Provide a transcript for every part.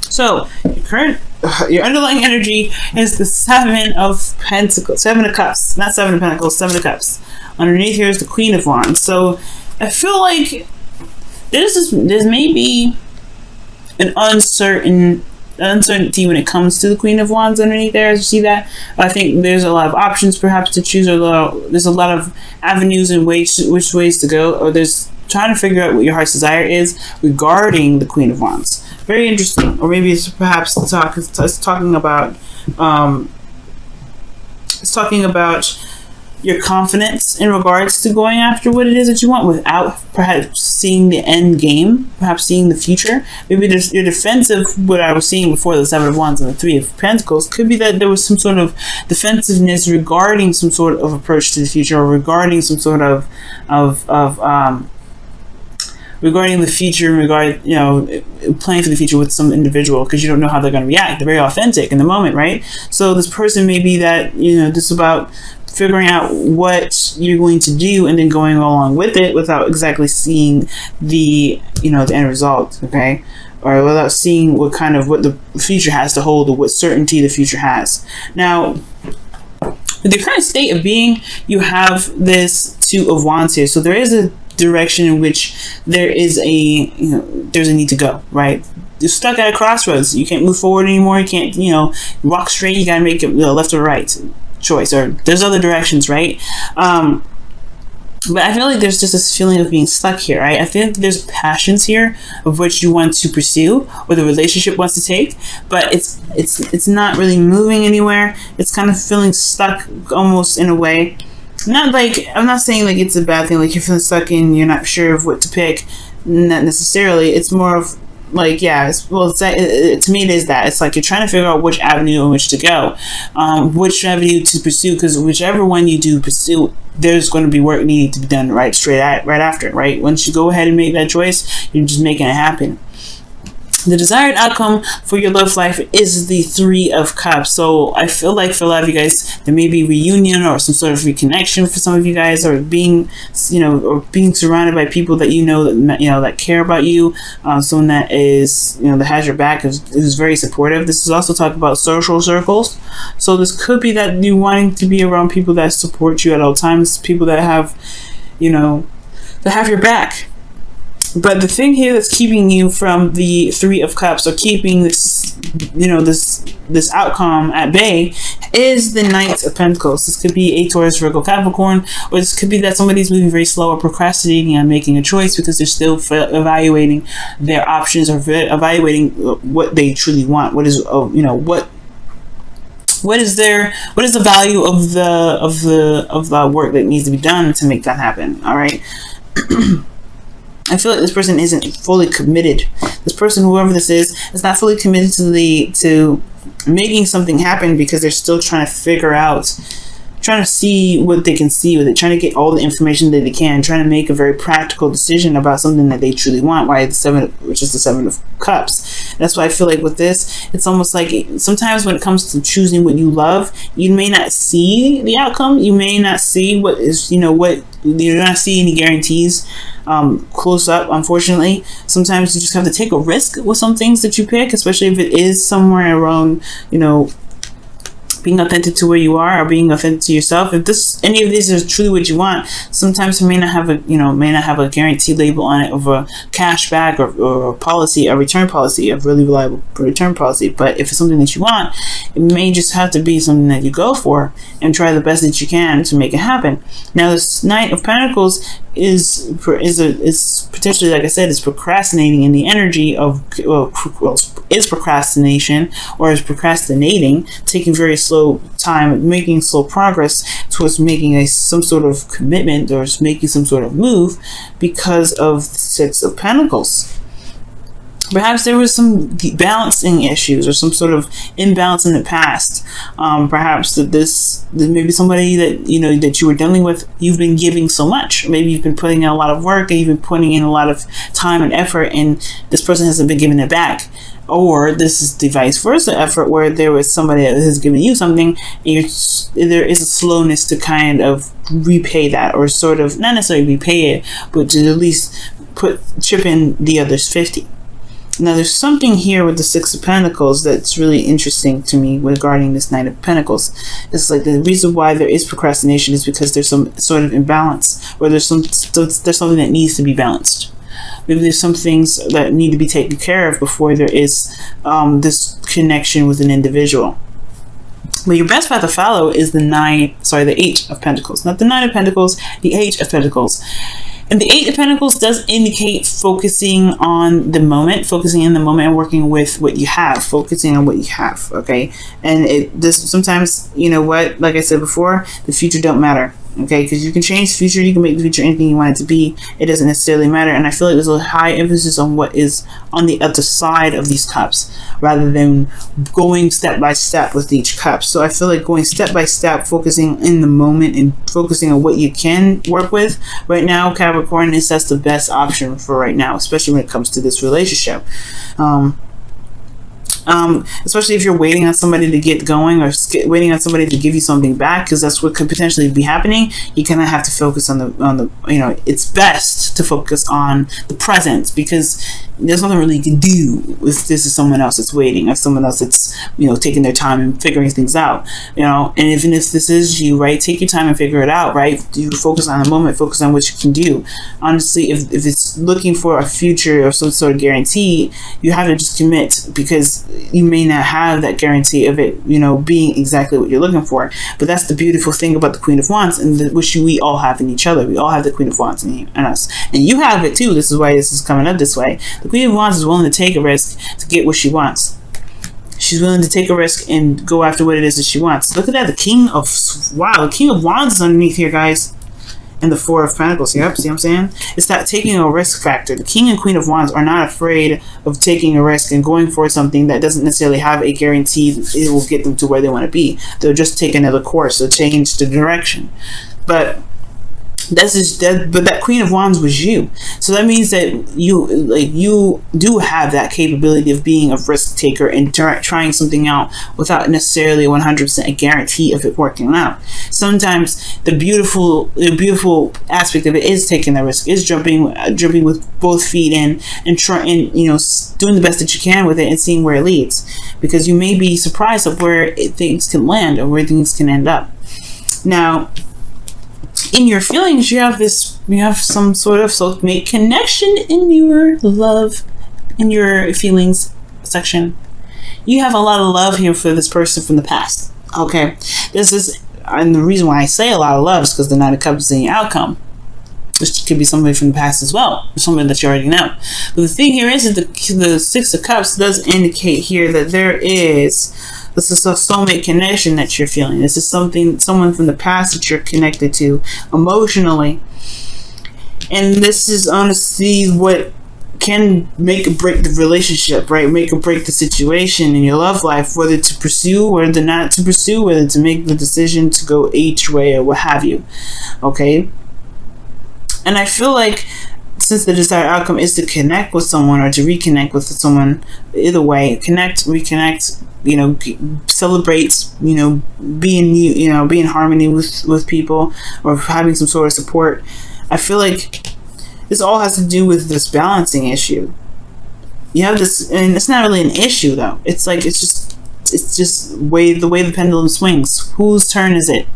So your underlying energy is the Seven of Pentacles, Seven of Cups, not Seven of Pentacles, Seven of Cups. Underneath here is the Queen of Wands. So I feel like there's maybe an uncertainty when it comes to the Queen of Wands underneath there. As you see that, I think there's a lot of options perhaps to choose, there's a lot of avenues and which ways to go, or there's trying to figure out what your heart's desire is regarding the Queen of Wands. Very interesting. Or maybe it's perhaps talking about your confidence in regards to going after what it is that you want without perhaps seeing the end game, perhaps seeing the future. Maybe there's your defensive, what I was seeing before the Seven of Wands and the Three of Pentacles, could be that there was some sort of defensiveness regarding some sort of approach to the future, or regarding some sort of regarding the future, planning for the future with some individual, because you don't know how they're going to react. They're very authentic in the moment, right? So this person may be that, this is about figuring out what you're going to do and then going along with it without exactly seeing the, the end result, okay? Or without seeing what the future has to hold, or what certainty the future has. Now, with the current state of being, you have this Two of Wands here. So there is a direction in which there is there's a need to go, right? You're stuck at a crossroads. You can't move forward anymore. You can't, walk straight. You gotta make it left or right choice, or there's other directions, right? But I feel like there's just this feeling of being stuck here, right? I think there's passions here of which you want to pursue, or the relationship wants to take, but it's not really moving anywhere. It's kind of feeling stuck almost in a way. I'm not saying like it's a bad thing, like you're feeling stuck and you're not sure of what to pick. Not necessarily. It's more of like, to me it is that. It's like you're trying to figure out which avenue in which to go, which avenue to pursue, because whichever one you do pursue, there's going to be work needing to be done right after, right? Once you go ahead and make that choice, you're just making it happen. The desired outcome for your love life is the Three of Cups. So I feel like for a lot of you guys, there may be reunion or some sort of reconnection for some of you guys, or being surrounded by people that that care about you, someone that is, that has your back, is very supportive. This is also talking about social circles. So this could be that you wanting to be around people that support you at all times, people that have, that have your back. But the thing here that's keeping you from the Three of Cups, or keeping this, this outcome at bay, is the Knight of Pentacles. This could be a Taurus, Virgo, Capricorn, or this could be that somebody's moving very slow or procrastinating on making a choice because they're still evaluating their options, or evaluating what they truly want. What is, what is the value of the work that needs to be done to make that happen? All right. I feel like this person isn't fully committed. This person, whoever this is not fully committed to making something happen, because they're still trying to figure out, trying to see what they can see with it, trying to get all the information that they can, trying to make a very practical decision about something that they truly want. Why which is the Seven of Cups. That's why I feel like with this, it's almost like sometimes when it comes to choosing what you love, you may not see the outcome. You may not see what is, you're not see any guarantees close up, unfortunately. Sometimes you just have to take a risk with some things that you pick, especially if it is somewhere around, being authentic to where you are, or being authentic to yourself. If any of these is truly what you want, sometimes it may not have a guarantee label on it of a cash back or a policy, a return policy, a really reliable return policy. But if it's something that you want, it may just have to be something that you go for and try the best that you can to make it happen. Now, this Knight of Pentacles is potentially, like I said, is procrastinating in the energy of, is procrastination, or is procrastinating, taking very slow time, making slow progress towards making some sort of commitment, or making some sort of move, because of the Six of Pentacles. Perhaps there was some balancing issues, or some sort of imbalance in the past. Perhaps that maybe somebody that that you were dealing with, you've been giving so much. Maybe you've been putting in a lot of work, and you've been putting in a lot of time and effort, and this person hasn't been giving it back. Or this is the vice versa effort, where there was somebody that has given you something, and there is a slowness to kind of repay that, or sort of not necessarily repay it, but to at least chip in the other's 50. Now, there's something here with the Six of Pentacles that's really interesting to me regarding this Knight of Pentacles. It's like the reason why there is procrastination is because there's some sort of imbalance, or there's something that needs to be balanced. Maybe there's some things that need to be taken care of before there is this connection with an individual. But your best path to follow is the Eight of Pentacles. Not the Nine of Pentacles, the Eight of Pentacles. And the Eight of Pentacles does indicate focusing on the moment, focusing in the moment and working with what you have, focusing on what you have, okay? And sometimes, you know what, like I said before, the future don't matter, okay? Because you can change the future, you can make the future anything you want it to be. It doesn't necessarily matter. And I feel like there's a high emphasis on what is on the other side of these cups, rather than going step by step with each cup. So I feel like going step by step, focusing in the moment and focusing on what you can work with right now, Capricorn, is that's the best option for right now, especially when it comes to this relationship. Especially if you're waiting on somebody to get going, or waiting on somebody to give you something back, because that's what could potentially be happening. You kind of have to focus on the you know, it's best to focus on the present, because there's nothing really you can do if this is someone else that's waiting, or someone else that's, you know, taking their time and figuring things out, you know. And even if this is you, right, take your time and figure it out, right? You focus on the moment, focus on what you can do. Honestly, if it's looking for a future or some sort of guarantee, you have to just commit, because you may not have that guarantee of it, you know, being exactly what you're looking for. But that's the beautiful thing about the Queen of Wands, and which we all have in each other. We all have the Queen of Wands in us, and you have it too. This is why this is coming up this way. The Queen of Wands is willing to take a risk to get what she wants. She's willing to take a risk and go after what it is that she wants. Look at that. The King of Wands is underneath here, guys. And the Four of Pentacles. Yep, see what I'm saying? It's that taking a risk factor. The King and Queen of Wands are not afraid of taking a risk and going for something that doesn't necessarily have a guarantee that it will get them to where they want to be. They'll just take another course. They'll change the direction. But that Queen of Wands was you. So that means that you do have that capability of being a risk taker and trying something out without necessarily 100% a guarantee of it working out. Sometimes the beautiful aspect of it is taking the risk, is jumping with both feet in, and trying, you know, doing the best that you can with it and seeing where it leads, because you may be surprised of where things can land or where things can end up. Now, in your feelings, you have some sort of soulmate connection in your love, in your feelings section. You have a lot of love here for this person from the past. Okay, and the reason why I say a lot of love is because the Knight of Cups is in your outcome, which could be somebody from the past as well, or somebody that you already know. But the thing here is that the Six of Cups does indicate here that this is a soulmate connection that you're feeling. This is someone from the past that you're connected to emotionally. And this is honestly what can make or break the relationship, right? Make or break the situation in your love life, whether to pursue or not to pursue, whether to make the decision to go each way or what have you. Okay? And I feel like, since the desired outcome is to connect with someone or to reconnect with someone, either way, connect, reconnect, you know, celebrate, you know, be in harmony with people, or having some sort of support. I feel like this all has to do with this balancing issue. You have this, and it's not really an issue though. It's just the way the pendulum swings. Whose turn is it?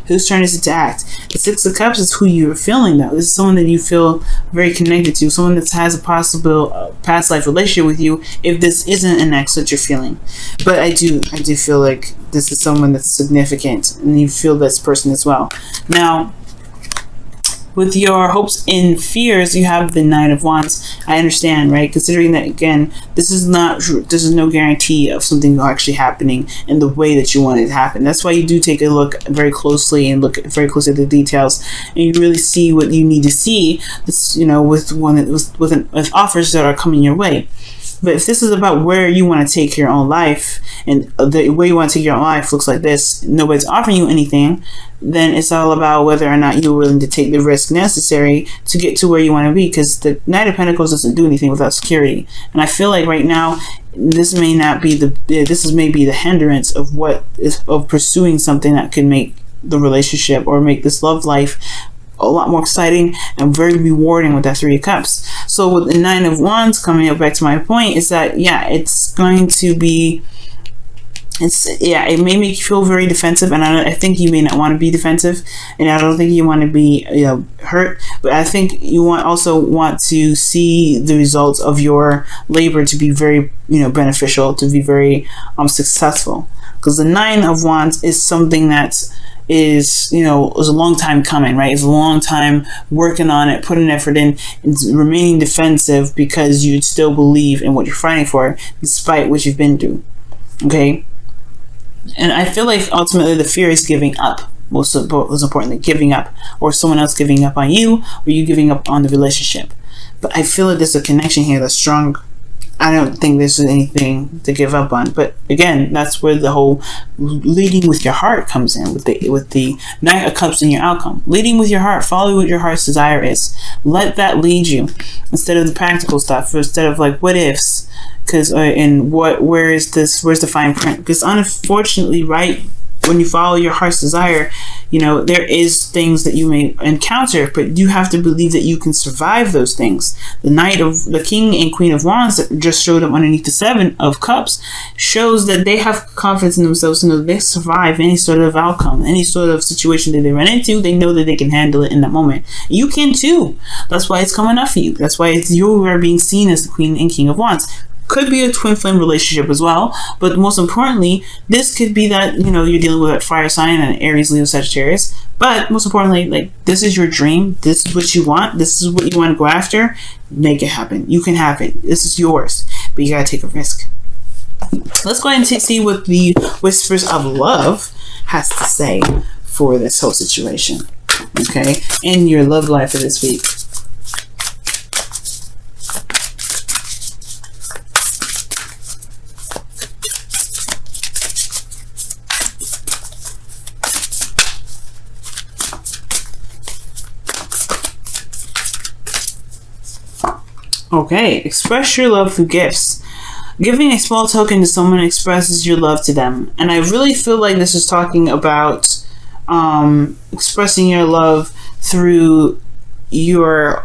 Whose turn is it to act? The Six of Cups is who you're feeling though. This is someone that you feel very connected to, someone that has a possible past life relationship with you, if this isn't an ex that you're feeling. But I do feel like this is someone that's significant, and you feel this person as well. Now, with your hopes and fears, you have the Knight of Wands. I understand, right? Considering that, again, this is no guarantee of something actually happening in the way that you want it to happen. That's why you do take a look very closely and look very closely at the details, and you really see what you need to see. This, you know, with offers that are coming your way. But if this is about where you want to take your own life, and the way you want to take your own life looks like this, nobody's offering you anything, then it's all about whether or not you're willing to take the risk necessary to get to where you want to be, because the Knight of Pentacles doesn't do anything without security. And I feel like right now, this may be the hindrance of pursuing something that could make the relationship or make this love life a lot more exciting and very rewarding with that Three of Cups. So with the Nine of Wands coming up, back to my point, is that, yeah, it's going to be, it may make you feel very defensive, and I think you may not want to be defensive, and I don't think you want to be, hurt, but I think you also want to see the results of your labor to be very, beneficial, to be very successful, because the Nine of Wands is something that is a long time coming, right? It's a long time working on it, putting effort in, and remaining defensive because you still believe in what you're fighting for despite what you've been through. Okay, and I feel like ultimately the fear is giving up. Most importantly, giving up, or someone else giving up on you, or you giving up on the relationship. But I feel like there's a connection here that's strong. I don't think there's anything to give up on. But again, that's where the whole leading with your heart comes in, with the Knight of Cups in your outcome. Leading with your heart, follow what your heart's desire is. Let that lead you instead of the practical stuff, instead of like what ifs. Because where's the fine print? Because unfortunately, right, when you follow your heart's desire, there is things that you may encounter, but you have to believe that you can survive those things. The King and Queen of Wands that just showed up underneath the Seven of Cups shows that they have confidence in themselves to know that they survive any sort of outcome, any sort of situation that they run into. They know that they can handle it in that moment. You can too. That's why it's coming up for you. That's why you are being seen as the Queen and King of Wands. Could be a twin flame relationship as well, but most importantly, this could be that you're dealing with that fire sign and Aries, Leo, Sagittarius. But most importantly, like, this is your dream, this is what you want, this is what you want to go after. Make it happen. You can have it. This is yours, but you gotta take a risk. Let's go ahead and see what the Whispers of Love has to say for this whole situation, okay, in your love life for this week. Okay, express your love through gifts. Giving a small token to someone expresses your love to them. And I really feel like this is talking about expressing your love through your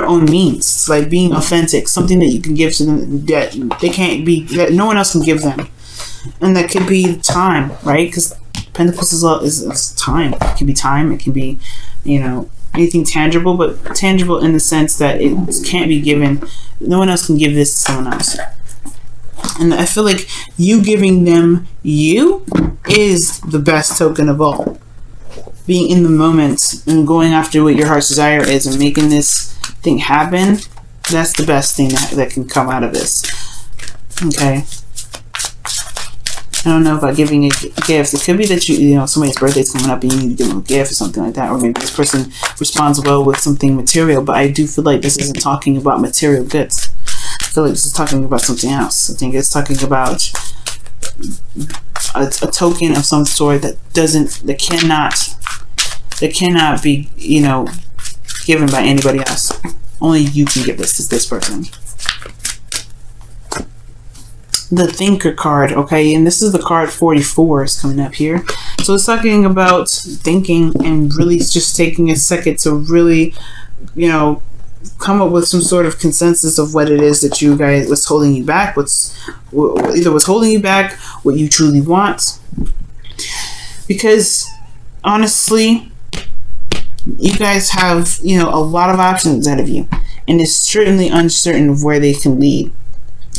own means, like being authentic, something that you can give to them that that no one else can give them. And that could be time, right? Because Pentacles is time. It can be time, it can be, anything tangible, but tangible in the sense that it can't be given. No one else can give this to someone else. And I feel like you giving them you is the best token of all. Being in the moment and going after what your heart's desire is and making this thing happen, that's the best thing that can come out of this. Okay. I don't know about giving a gift. It could be that somebody's birthday's coming up and you need to give them a gift or something like that, or maybe this person responds well with something material. But I do feel like this isn't talking about material goods. I feel like this is talking about something else. I think it's talking about a token of some sort that cannot be given by anybody else. Only you can give this to this person. The Thinker card, okay, and this is the card 44 is coming up here. So it's talking about thinking and really just taking a second to really, come up with some sort of consensus of what it is that you guys, what's holding you back, what's holding you back, what you truly want. Because honestly, you guys have, a lot of options ahead of you, and it's certainly uncertain of where they can lead.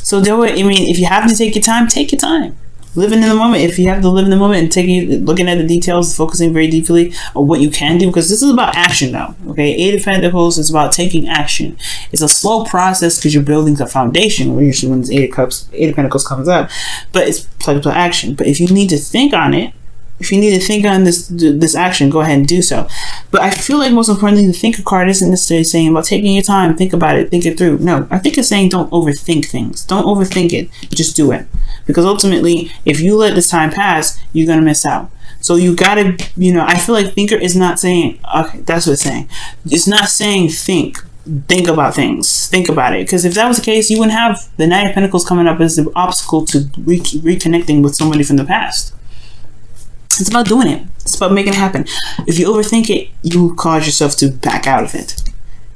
So do it. I mean, if you have to take your time, take your time. Living in the moment. If you have to live in the moment and looking at the details, focusing very deeply on what you can do, because this is about action now. Okay, Eight of Pentacles is about taking action. It's a slow process because you're building a foundation. Usually when this Eight of Pentacles comes up, but it's about action. But if you need to think on it, if you need to think on this action, go ahead and do so. But I feel like most importantly, the Thinker card isn't necessarily saying about taking your time, think about it, think it through. No, I think it's saying don't overthink things. Don't overthink it. Just do it. Because ultimately, if you let this time pass, you're going to miss out. So you got to, I feel like Thinker is not saying, okay, that's what it's saying. It's not saying think about things. Think about it. Because if that was the case, you wouldn't have the Knight of Pentacles coming up as the obstacle to reconnecting with somebody from the past. It's about doing it. It's about making it happen. If you overthink it, you cause yourself to back out of it.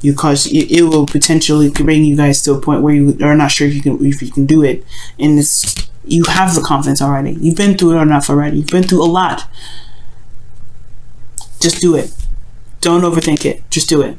It will potentially bring you guys to a point where you are not sure if you can do it. And you have the confidence already. You've been through it enough already. You've been through a lot. Just do it. Don't overthink it. Just do it.